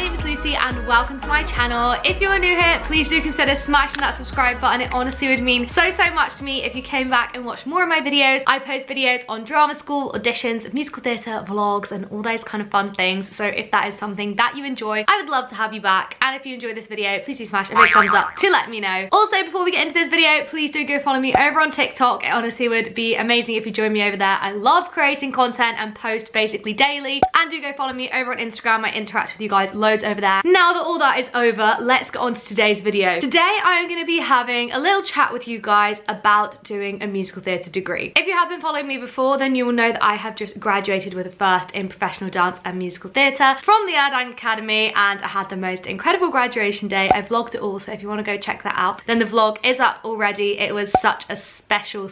name is Lucy and welcome to my channel. If you're new here, please do consider smashing that subscribe button. It honestly would mean so much to me if you came back and watched more of my videos. I post videos on drama school, auditions, musical theatre, vlogs and all those kind of fun things. So if that is something that you enjoy, I would love to have you back. And if you enjoy this video, please do smash a big thumbs up to let me know. Also, before we get into this video, please do go follow me over on TikTok. It honestly would be amazing if you join me over there. I love creating content and post basically daily. And do go follow me over on Instagram. I interact with you guys loads over there. Now that all that is over, let's get on to today's video. Today I am going to be having a little chat with you guys about doing a musical theatre degree. If you have been following me before, then you will know that I have just graduated with a first in professional dance and musical theatre from the Erdang Academy, and I had the most incredible graduation day. I vlogged it all, so if you want to go check that out, then the vlog is up already. It was such a special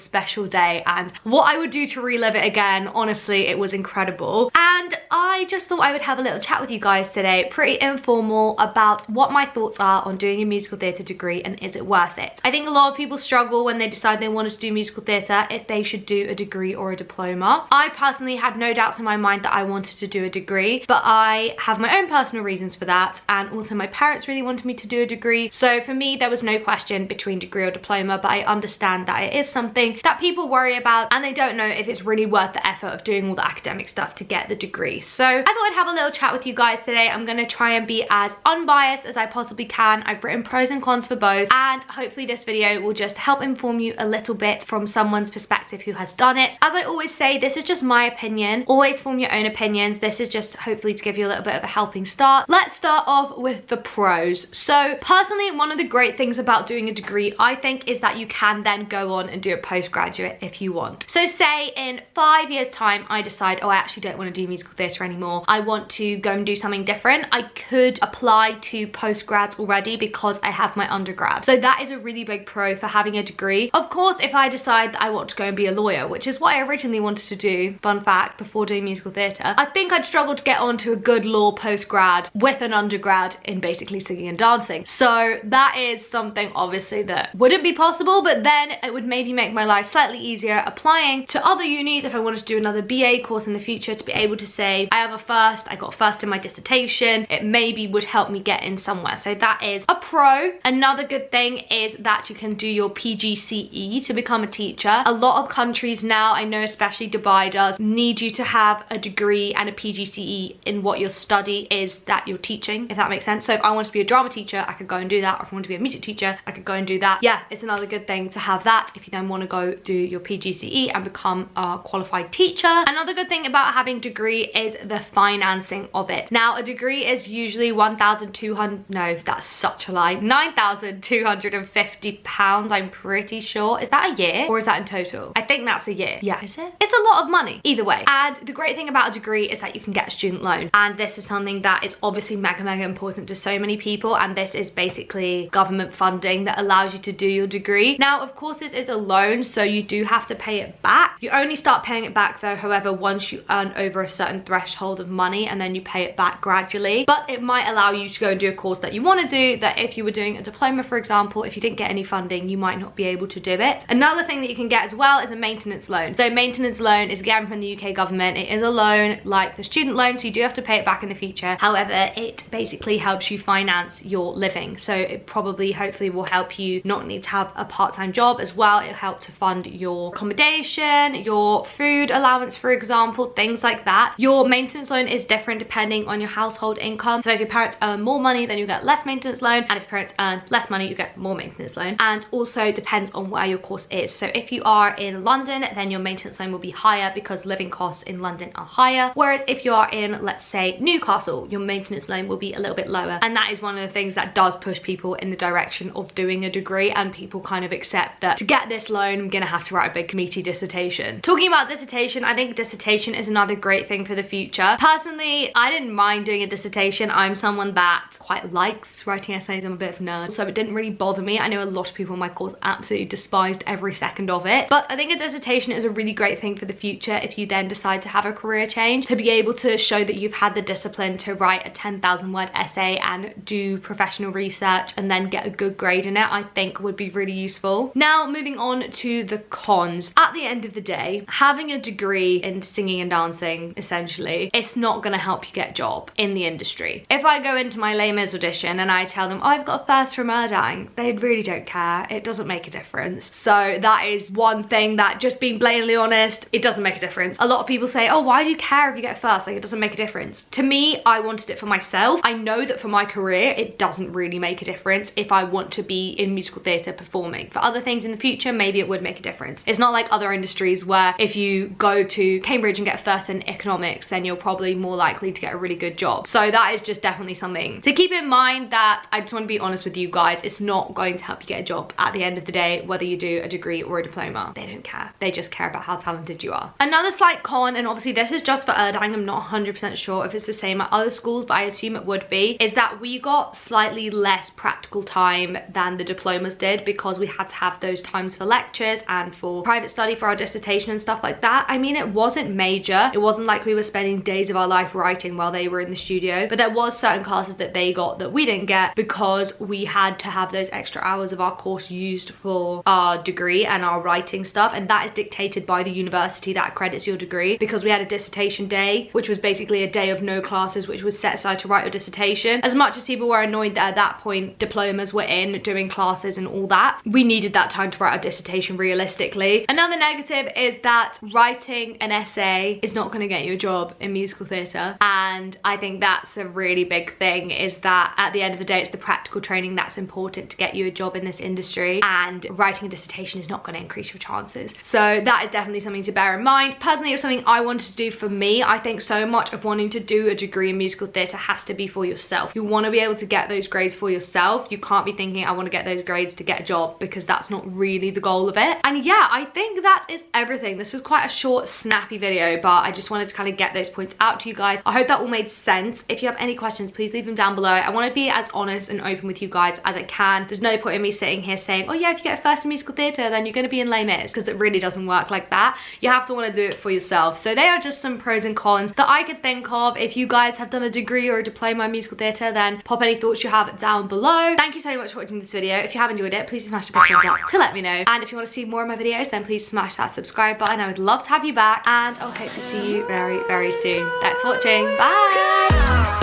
day, and what I would do to relive it again, honestly, it was incredible. And I just thought I would have a little chat with you guys today, pretty informal, about what my thoughts are on doing a musical theatre degree and is it worth it. I think a lot of people struggle when they decide they want to do musical theatre if they should do a degree or a diploma. I personally had no doubts in my mind that I wanted to do a degree, but I have my own personal reasons for that, and also my parents really wanted me to do a degree. So for me, there was no question between degree or diploma, but I understand that it is something that people worry about and they don't know if it's really worth the effort of doing all the academic stuff to get the degree. So I thought I'd have a little chat with you guys today. I'm going to try and be as unbiased as I possibly can. I've written pros and cons for both, and hopefully this video will just help inform you a little bit from someone's perspective who has done it. As I always say, this is just my opinion. Always form your own opinions. This is just hopefully to give you a little bit of a helping start. Let's start off with the pros. So personally, one of the great things about doing a degree, I think, is that you can then go on and do a postgraduate if you want. So say in 5 years time I decide, oh, I actually don't want to do musical theatre anymore, I want to go and do something different, I could apply to postgrads already because I have my undergrad. So that is a really big pro for having a degree. Of course, if I decide that I want to go and be a lawyer, which is what I originally wanted to do, fun fact, before doing musical theatre, I think I'd struggle to get onto a good law postgrad with an undergrad in basically singing and dancing. So that is something obviously that wouldn't be possible, but then it would maybe make my life slightly easier applying to other unis if I wanted to do another BA course in the future, to be able to say I have a first, I got a first in my dissertation. It maybe would help me get in somewhere. So that is a pro. Another good thing is that you can do your PGCE to become a teacher. A lot of countries now, I know especially Dubai does, need you to have a degree and a PGCE in what your study is that you're teaching, if that makes sense. So if I want to be a drama teacher, I could go and do that. Or if I want to be a music teacher, I could go and do that. Yeah, it's another good thing to have that if you then want to go do your PGCE and become a qualified teacher. Another good thing about having a degree is the financing of it. Now, a degree is usually 1,200, no, that's such a lie, £9,250, I'm pretty sure. Is that a year or is that in total? I think that's a year. Yeah, is it? It's a lot of money either way. And the great thing about a degree is that you can get a student loan, and this is something that is obviously mega important to so many people, and this is basically government funding that allows you to do your degree. Now, of course, this is a loan, so you do have to pay it back. You only start paying it back though, however, once you earn over a certain threshold of money, and then you pay it back gradually. But it might allow you to go and do a course that you want to do, that if you were doing a diploma, for example, if you didn't get any funding, you might not be able to do it. Another thing that you can get as well is a maintenance loan. So maintenance loan is again from the UK government. It is a loan like the student loan, so you do have to pay it back in the future. However, it basically helps you finance your living. So it probably, hopefully, will help you not need to have a part-time job as well. It'll help to fund your accommodation, your food allowance, for example, things like that. Your maintenance loan is different depending on your household income. So if your parents earn more money, then you get less maintenance loan, and if your parents earn less money, you get more maintenance loan. And also depends on where your course is. So if you are in London, then your maintenance loan will be higher because living costs in London are higher. Whereas if you are in, let's say, Newcastle, your maintenance loan will be a little bit lower. And that is one of the things that does push people in the direction of doing a degree, and people kind of accept that to get this loan, I'm gonna have to write a big meaty dissertation. Talking about dissertation, I think dissertation is another great thing for the future. Personally, I didn't mind doing a dissertation. I'm someone that quite likes writing essays. I'm a bit of a nerd, so it didn't really bother me. I know a lot of people in my course absolutely despised every second of it, but I think a dissertation is a really great thing for the future if you then decide to have a career change, to be able to show that you've had the discipline to write a 10,000 word essay and do professional research and then get a good grade in it. I think would be really useful. Now, moving on to the cons. At the end of the day, having a degree in singing and dancing, essentially, it's not going to help you get a job in the industry. industry. If I go into my Les Mis audition and I tell them, oh, I've got a first from Erdang, they really don't care. It doesn't make a difference. So that is one thing that, just being blatantly honest, it doesn't make a difference. A lot of people say, oh, why do you care if you get first? Like, it doesn't make a difference. To me, I wanted it for myself. I know that for my career, it doesn't really make a difference if I want to be in musical theatre performing. For other things in the future, maybe it would make a difference. It's not like other industries where if you go to Cambridge and get first in economics, then you're probably more likely to get a really good job. So that is just definitely something to keep in mind, that I just want to be honest with you guys, it's not going to help you get a job at the end of the day, whether you do a degree or a diploma. They don't care. They just care about how talented you are. Another slight con, and obviously this is just for Erdang, I'm not 100% sure if it's the same at other schools, but I assume it would be, is that we got slightly less practical time than the diplomas did, because we had to have those times for lectures and for private study for our dissertation and stuff like that. I mean, it wasn't major. It wasn't like we were spending days of our life writing while they were in the studio, but there was certain classes that they got that we didn't get, because we had to have those extra hours of our course used for our degree and our writing stuff, and that is dictated by the university that accredits your degree, because we had a dissertation day, which was basically a day of no classes, which was set aside to write your dissertation. As much as people were annoyed that at that point diplomas were in doing classes and all that, we needed that time to write our dissertation realistically. Another negative is that writing an essay is not going to get you a job in musical theatre, and I think that's a really big thing, is that at the end of the day, it's the practical training that's important to get you a job in this industry, and writing a dissertation is not going to increase your chances. So that is definitely something to bear in mind. Personally, it was something I wanted to do for me. I think so much of wanting to do a degree in musical theatre has to be for yourself. You want to be able to get those grades for yourself. You can't be thinking, I want to get those grades to get a job, because that's not really the goal of it. And yeah, I think that is everything. This was quite a short, snappy video, but I just wanted to kind of get those points out to you guys. I hope that all made sense. If you have any questions, please leave them down below. I want to be as honest and open with you guys as I can. There's no point in me sitting here saying, oh yeah, if you get a first in musical theatre, then you're going to be in Les Mis, because it really doesn't work like that. You have to want to do it for yourself. So they are just some pros and cons that I could think of. If you guys have done a degree or a diploma in musical theatre, then pop any thoughts you have down below. Thank you so much for watching this video. If you have enjoyed it, please smash the big thumbs up to let me know. And if you want to see more of my videos, then please smash that subscribe button. I would love to have you back, and I'll hope to see you very, very soon. Thanks for watching. Bye!